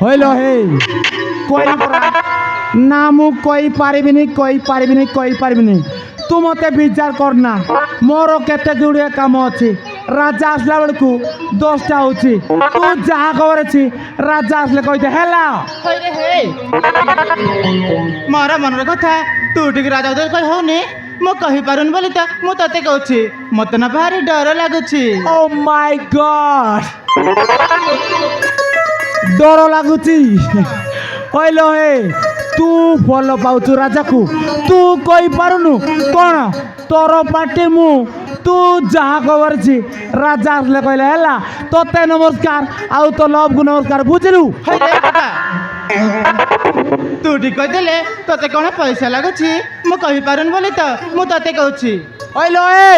হইল হে কই না মু কই পারিবিনি তু মতে বিচার করনা মোর কেতে গুড়িয়ে কাম আছে রাজা আসলা বেড়কু 10টা হচ্ছে তু যাহা খবর আছে রাজা আসলে কইতে হেলা হইরে হে ମୋର ମନର କଥା ତୁ ଟିକେ ରାଜାକୁ କହି ହଉନି ମୁଁ କହିପାରୁନି ବୋଲି ତ ମୁଁ ତତେ କହୁଛି ମତେ ନା ଭାରି ଡର ଲାଗୁଛି। ও মাই গড ডর লাগুছি হইল হে তু ভাল পাউছু রাজাকু তু কই পারুনু কোন তোর পাটি মু তু যাহা খবর আছে রাজা আসলে কইলে হেলা তোতে নমস্কার আউ তো লবগু নমস্কার বুঝলু ହଇରେ କଥା ତୁ ଟିକେ କହିଦେଲେ ତତେ କ'ଣ ପଇସା ଲାଗୁଛି ମୁଁ କହିପାରୁନି ବୋଲି ତ ମୁଁ ତତେ କହୁଛି। হইল এ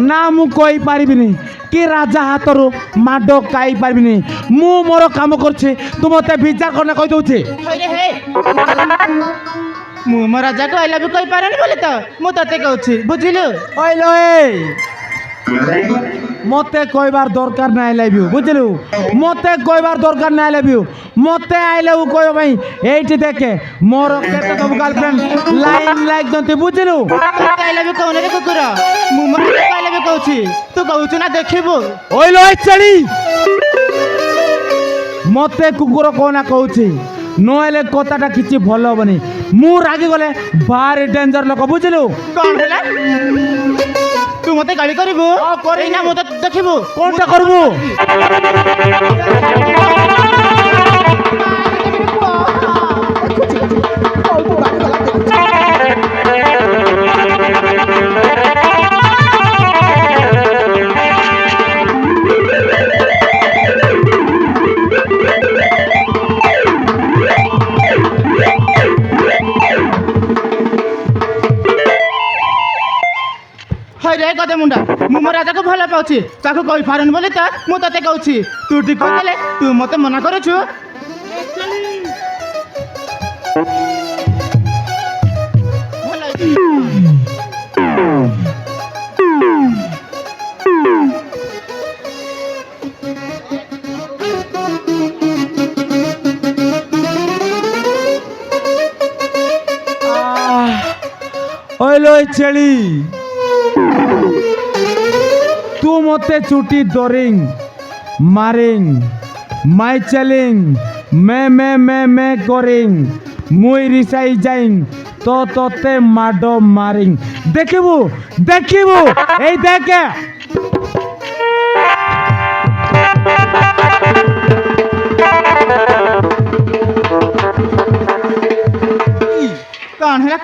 না মু কই পারিবিনি কি রাজা হাতর মাড খাই পারিবিনি মু মোর কাম করছে তু মতে বিচার করলে কই দউছে ହଇରେ ହେ ମୁଁ ମୋ ରାଜାକୁ ଆଇଲା ବି କହିପାରୁନି ବୋଲି ତ ମୁଁ ତତେ କହୁଛି ବୁଝିଲୁ। হইল এ মতে কইবার দরকার নাই লাভ ইউ বুঝলু মতে কইবার দরকার নাই লাভ ইউ মতে আইলে ও কইব ভাই এইটি দেখে মোর কেতে সব গার্লফ্রেন্ড লাইন লাইক দন্তে বুঝলু ତତେ ଆଇଲା ବି କହୁନି ରେ କୁକୁର ମୁଁ ମୋ ରାଜାକୁ ଆଇଲା ବି କହୁଛି ତୁ କହୁଛୁ ନା ଦେଖିବୁ। হইল এ চেড়ি মতে কুকুর কোনা কହୁছি নইলে কথাটা কিছু ভাল হবনি মু রাগি গলে ভারি ডেঞ্জর লোক বুঝলু କ'ଣ ହେଲା ତୁ ମତେ ଗାଳି କରିବୁ ଏଇନା ମୁଁ ତତେ ଦେଖିବୁ কোনটা করবু ହଇରେ ଗଦେ ମୁଣ୍ଡା ମୁଁ ମୋ ରାଜାକୁ ଭଲ ପାଉଛି ତାକୁ କହିପାରୁନି ବୋଲି ତ ମୁଁ ତତେ କହୁଛି ତୁ ଟିକେ କହିଦେଲେ ତୁ ମତେ ମନା କରୁଛୁ। ଭଲ ହେଇଛି। হইল এ চেড়ি তু মতে চুটি দরিং মারিং মাই চেলিং মে করিং মুই রিসাই যাইং তো তোতে মাড মারিং দেখিবু দেখিবু এই দেখে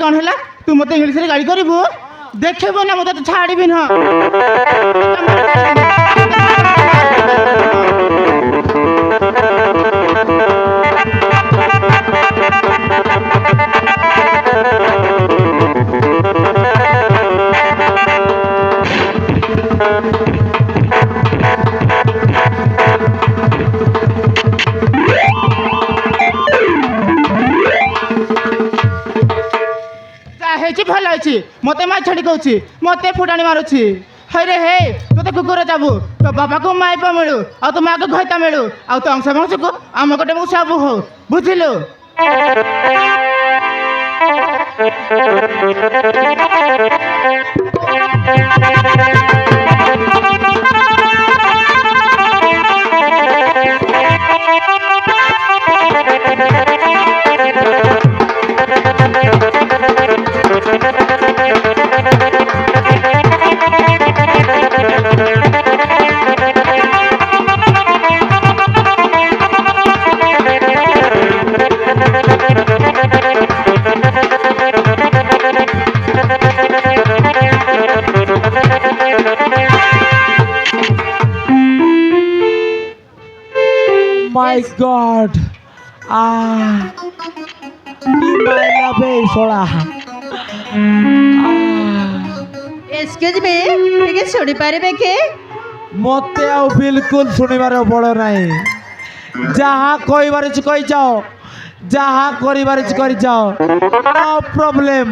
କ'ଣ ହେଲା ତୁ ମତେ ଇଂଲିଶରେ ଗାଳି କରିବୁ ଦେଖିବୁ ନା ମୁଁ ତତେ ଛାଡ଼ିବି ନୁହଁ। ହେଇଛି ଭଲ ହେଇଛି ମତେ ମା ଛାଡ଼ି କହୁଛି ମତେ ଫୁଟାଣି ମାରୁଛି। ହଇରେ ହେ ତୋତେ କୁକୁର ଯାବୁ ତୋ ବାପାକୁ ମାଇପ ମିଳୁ ଆଉ ତୋ ମାଆକୁ ଘଇତା ମିଳୁ ଆଉ ତୋ ଅଂଶ ବଂଶକୁ ଆମ ଗୋଟେ ମୁଁ ସବୁ ହଉ ବୁଝିଲୁ। মাই গড কি মাইলা বে সোড়া এক্সকিউজ মি ଟିକେ ଶୁଣି ପାରିବେ କି? মতে আও বিলকুল শুনিবার বড় নাই যাহা কইবার আছে কই যাও যাহা করিবার আছে করি যাও নো প্রবলেম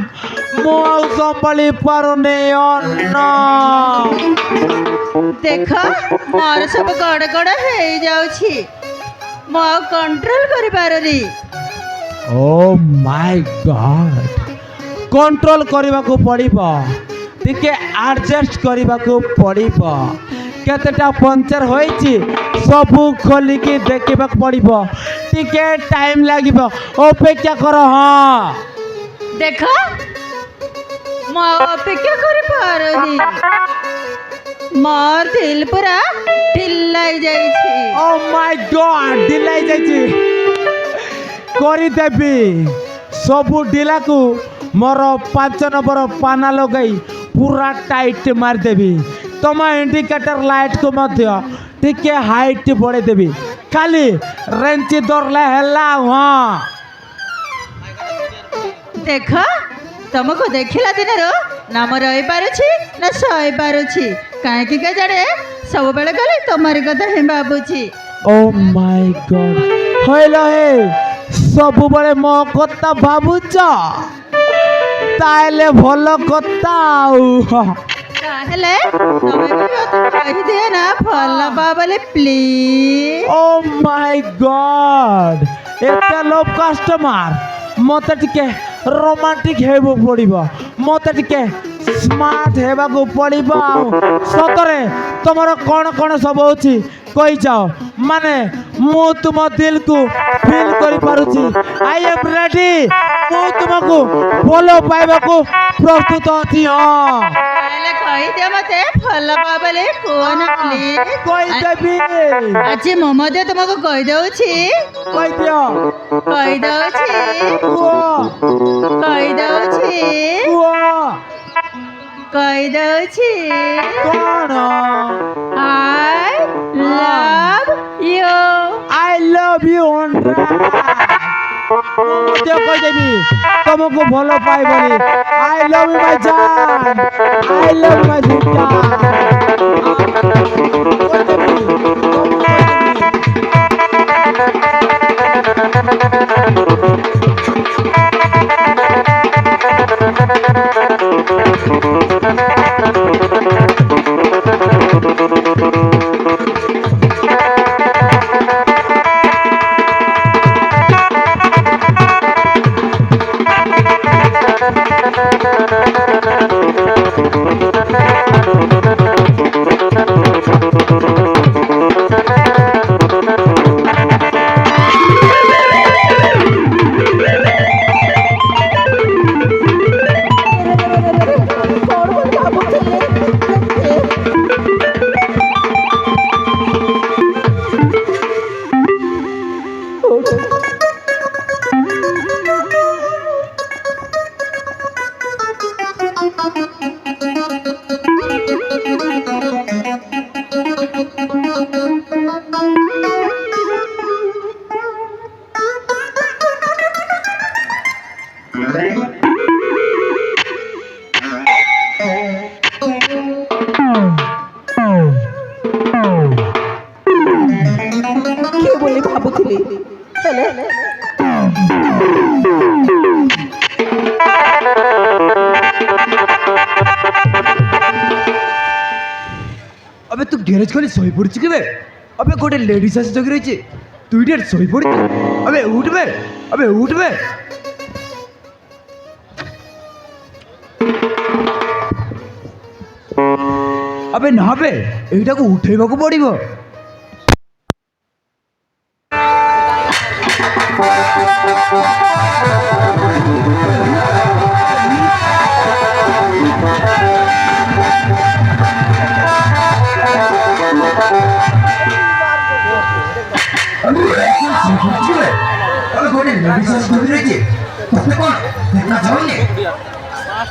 মু আও সম্ভালি পারুনে অন্য ଦେଖ ମୋର ସବୁ ଗଡ଼ ଗଡ଼ ହେଇଯାଉଛି। ମୁଁ ଆଉ କଣ୍ଟ୍ରୋଲ କରିପାରୁନି। ଓ ମାଇ ଗଡ୍, କଣ୍ଟ୍ରୋଲ କରିବାକୁ ପଡ଼ିବ, ଟିକେ ଆଡଜଷ୍ଟ କରିବାକୁ ପଡ଼ିବ। କେତେଟା ପଞ୍ଚର ହୋଇଛି ସବୁ ଖୋଲିକି ଦେଖିବାକୁ ପଡ଼ିବ, ଟିକେ ଟାଇମ୍ ଲାଗିବ, ଅପେକ୍ଷା କର। ହଁ ଦେଖ ମୁଁ ଆଉ ଅପେକ୍ଷା କରିପାରୁନି। ମୋ ଦିଲ ପୁରା ଢିଲାଇ ଯାଇଛି। ଓ ମାଇ ଗଡ୍, ଢିଲାଇ ଯାଇଛି। କରିଦେବି ସବୁ ଢିଲାକୁ ମୋର 5 ନମ୍ବର ପାନା ଲଗାଇ ପୁରା ଟାଇଟ୍ ମାରିଦେବି। ତମ ଇଣ୍ଡିକେଟର ଲାଇଟ୍କୁ ମଧ୍ୟ ଟିକେ ହାଇଟ୍ ବଢ଼େଇଦେବି, ଖାଲି ରେଞ୍ଚି ଧରିଲେ ହେଲା। ହଁ ଦେଖ ତମକୁ ଦେଖିଲା ଦିନରୁ ନା ମୁଁ ରହିପାରୁଛି ନା ସହିପାରୁଛି। କାହିଁକି କେଜାଣେ ସବୁବେଳେ ଗଲେ ତମରି କଥା ହିଁ ଭାବୁଛି। ଓ ମାଇ ଗଡ୍, ହଇଲ ହେ ସବୁବେଳେ ମୋ କଥା ଭାବୁଛ, ତାହେଲେ ଭଲ କଥା। ଆଉ ତାହେଲେ ତମେ ବି ମତେ କହିଦିଅ ନା ଭଲ ପାଅ ବୋଲି ପ୍ଲିଜ। ଓ ମାଇ ଗଡ୍, ଏତେ ଲୋଭ କଷ୍ଟମର, ମୋତେ ଟିକେ ରୋମାଣ୍ଟିକ ହେବାକୁ ପଡ଼ିବ, ମୋତେ ଟିକେ ସ୍ମାର୍ଟ ହେବାକୁ ପଡ଼ିବ। ଆଉ ସତରେ ତମର କ'ଣ କ'ଣ ସବୁ ହେଉଛି କହିଯାଅ, ମାନେ ମୁଁ ତୁମ ଦିଲକୁ ଫିଲ୍ କରିପାରୁଛି। ଆଇ ଏମ୍ ରେଡି, ମୁଁ ତୁମକୁ ଭଲ ପାଇବାକୁ ପ୍ରସ୍ତୁତ ଅଛି। ହଁ ତାହେଲେ କହିଦିଅ ମତେ ଭଲ ପାଅ ବୋଲି କୁହ ନା ପ୍ଲିଜ। କହିଦେବି, ଆଜି ମୁଁ ମଧ୍ୟ ତୁମକୁ କହିଦଉଛି। କହିଦିଅ, କହିଦଉଛି କୁହ କହିଦଉଛି କୁହ କହିଦଉଛି। କ'ଣ? I love you. I love you Anurag. ମୁଁ ମଧ୍ୟ କହିଦେବି ତମକୁ ଭଲ ପାଏ ବୋଲି। I love you my ଜାନ, I love you my ଝିଟା। କହିଦେବି, ତମକୁ କିଏ ବୋଲି ଭାବୁଥିଲି, ହେଲେ अबे तू गैरेज खाली सोई पड़ी के बे। अबे गोटे लेडीज आसी जगी रही तू इधर सोई पड़ी। अबे उठ बे, अबे उठ बे। अबे ना बे, एटा को उठेबा को पड़िबो।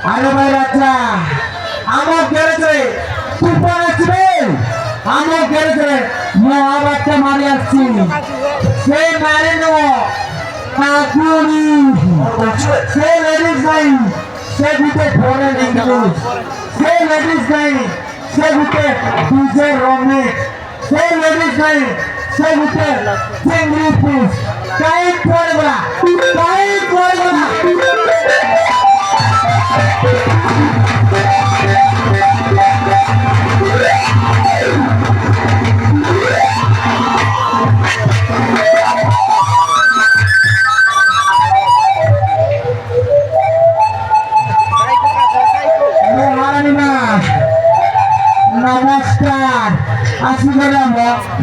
আরে ভাই রাজা আমার গ্যারেজে তুফান আসবে আমার গ্যারেজে ମୁଁ ଆଉ একটা মারি আসছি সে মারি নেব কাকুরি সে লেডিস নাই সে গুটে ফরেন ইংলিশ সে লেডিস নাই সে গুটে ডিজে রমিক সে লেডিস নাই সে গুটে চিংড়ি ফিশ কাই করবে না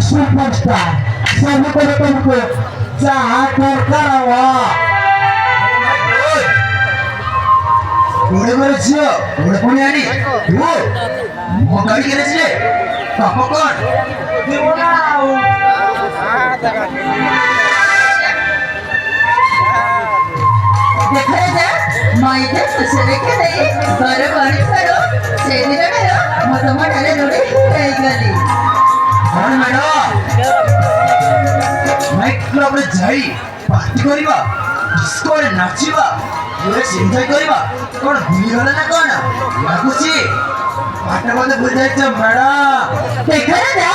सुपरस्टार सब को तुमको जहाँ दरकार हवा ঘুরে ঘুরে ছিল ঘুরে পড়ে আনি গাড়ি কিনেছিলে তখন দেখা যা মাইকে খুশি রেখে দেই ঘর বাড়ি ফেরো সেদিন মেরো মতমটারে লড়ে হয়ে গেলি କଣ ମ୍ୟାଡମ ନାଇଟ୍ କ୍ଲବରେ ଯାଇ ପାର୍ଟି କରିବା ଡିସ୍କୋରେ ନାଚିବା ଏନ୍ଜୟ କରିବା କଣ ଭୁଲିଗଲେ ନା କଣ ଲାଗୁଛି ପାଠ ବୋଧେ ଭୁଲି ଯାଇଛ ମ୍ୟାଡମ দেখা যা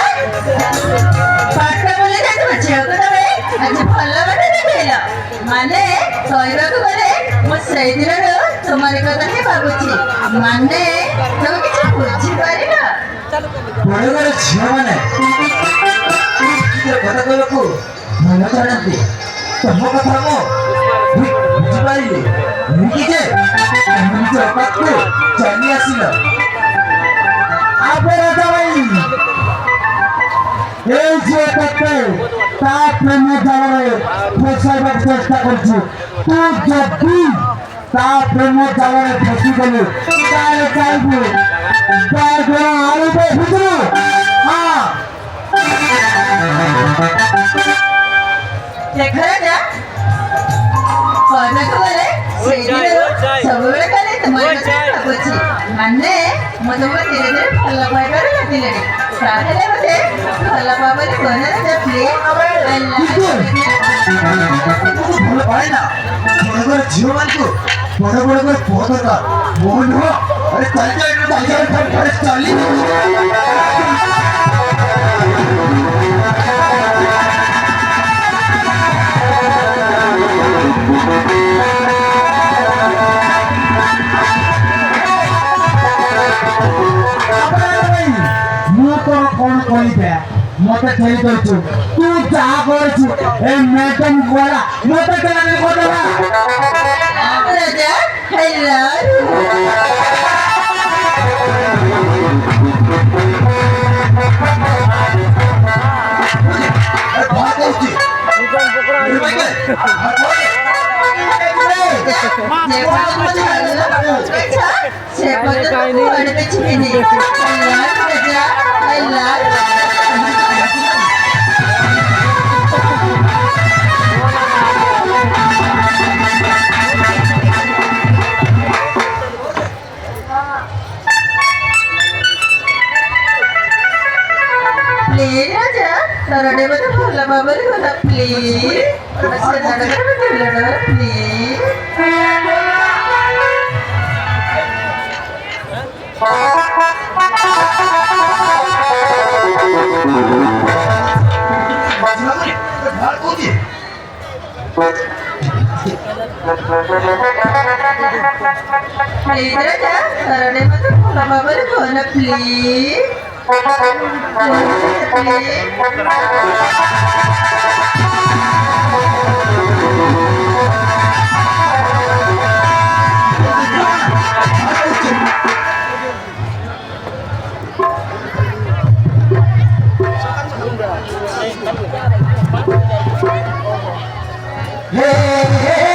পাঠটা বলে যাতে ঝିଅକୁ ତମେ ଆଜି ଭଲ ବାଟ ଦେଖେଇଲ ମାନେ କହିବାକୁ ଗଲେ ମୁଁ ସେଇଦିନରୁ ତୁମରି କଥା ହିଁ ଭାବୁଛି ମାନେ ତମେ କିଛି ବୁଝିପାରିନ ବଡ଼ ବଡ଼ ଝିଅମାନେ କଥା କହିବାକୁ ଭଲ ଜାଣନ୍ତି ତମ କଥା ମୁଁ ବୁଝିପାରିଲି ଏମିତି ଯେ ତମେ ନିଜ ପାଖକୁ ଚାଲି ଆସିଲ আবে রাজা ভাই এই যে তোকে তা প্রেমে জালারে ফসাইবার চেষ্টা করছি তুই যদি তা প্রেমে জালারে ফসি গেলি তাহলে চাইবি তার জন্য আরো ভিতরে হ্যাঁ দেখা যা କହିବାକୁ ଗଲେ ସେଇଦିନରୁ ସବୁବେଳେ ଖାଲି ତୁମରି କଥା ହିଁ ଭାବୁଛି ମାନେ ମୁଁ ତୁମକୁ ଧୀରେ ଧୀରେ ଭଲ ପାଇବାରେ ଲାଗିଲେଣି ତାହେଲେ ମୋତେ ଭଲ ପାବରେ କହିଲେ ଯେ ପ୍ଲିଜ୍ ଭଲ ପାଏ ନା ବଡ଼ ବଡ଼ ଝିଅମାନଙ୍କୁ ବଡ଼ ବଡ଼ করে পুଅ দরকার মোহ নুহ আরে চালি চালি ମୁଁ ତୋର କଣ କହିବେ ମତେ ଖେଳି କରିଛୁ ତୁ ଯାହା କରିଛୁ ଏ ମ୍ୟାଡମ ଗଲା ମତେ କେବେ କରିଦେବା ରାଜା hello କଣ କହୁଛି ସେ ପର୍ଯ୍ୟନ୍ତ କୁଆଡ଼େ ବି ଯିବିନି ରାଜା ପ୍ଲିଜ୍ ରାଜା ତରଟେ ମୋତେ ଭଲ ଭାବରେ ଗଲା ପ୍ଲିଜ୍ প্লিজ রাজা তরটে মতো ভাল ভাବରେ গলা প্লিজ Hey, hey, hey.